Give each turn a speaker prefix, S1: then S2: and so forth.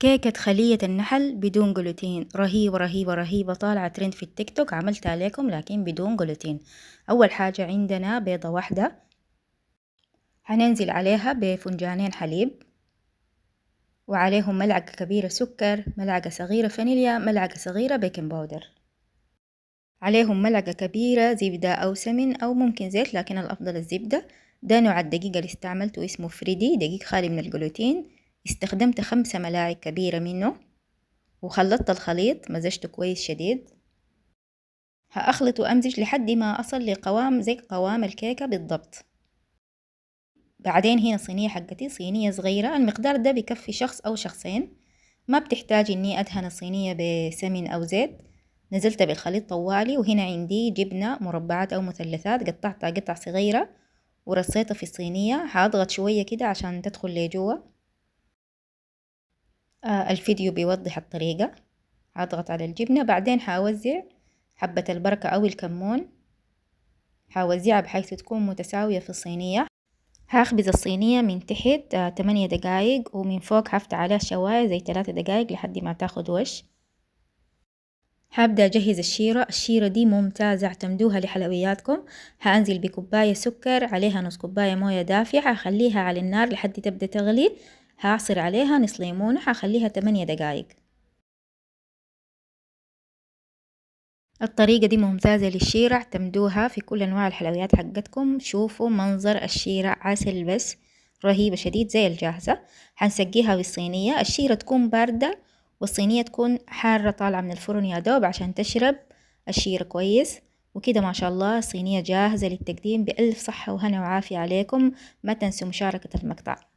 S1: كيكة خلية النحل بدون جلوتين رهيبة رهيبة رهيبة، طالعة ترند في التيك توك. عملتها لكم لكن بدون جلوتين. أول حاجة عندنا بيضة واحدة، هننزل عليها بفنجانين حليب، وعليهم ملعقة كبيرة سكر، ملعقة صغيرة فانيليا، ملعقة صغيرة بيكنج باودر، عليهم ملعقة كبيرة زبدة أو سمن أو ممكن زيت لكن الأفضل الزبدة. ده نوع الدقيق اللي استعملته اسمه فريدي، دقيق خالي من الجلوتين. استخدمت 5 ملاعق كبيرة منه، وخلطت الخليط مزجته كويس شديد. هأخلط وأمزج لحد ما أصل لقوام زي قوام الكيكة بالضبط. بعدين هنا صينية حقتي صينية صغيرة، المقدار ده بيكفي شخص أو شخصين، ما بتحتاج إني أدهن الصينية بسمن أو زيت. نزلت بالخليط طوالي، وهنا عندي جبنة مربعات أو مثلثات قطعتها قطع صغيرة ورصيتها في الصينية. هضغط شوية كده عشان تدخل لجوا. الفيديو بيوضح الطريقة. هضغط على الجبنة، بعدين هوزع حبة البركة أو الكمون، هوزعها بحيث تكون متساوية في الصينية. هخبز الصينية من تحت 8 دقايق، ومن فوق هفتح عليها شواية زي 3 دقايق لحد ما تاخد وش. هبدأ أجهز الشيرة دي ممتازة، اعتمدوها لحلوياتكم. هأنزل بكوباية سكر، عليها نص كوباية موية دافية، هخليها على النار لحد تبدأ تغلي. هعصر عليها نص ليمونة، هخليها 8 دقايق. الطريقة دي ممتازة للشيرة، اعتمدوها في كل أنواع الحلويات حقتكم. شوفوا منظر الشيرة عسل بس، رهيبة شديد زي الجاهزة. هنسقيها بالصينية، الشيرة تكون باردة والصينية تكون حارة طالعة من الفرن يا دوب عشان تشرب الشيرة كويس. وكده ما شاء الله الصينية جاهزة للتقديم. بألف صحة وهنا وعافية عليكم. ما تنسوا مشاركة المقطع.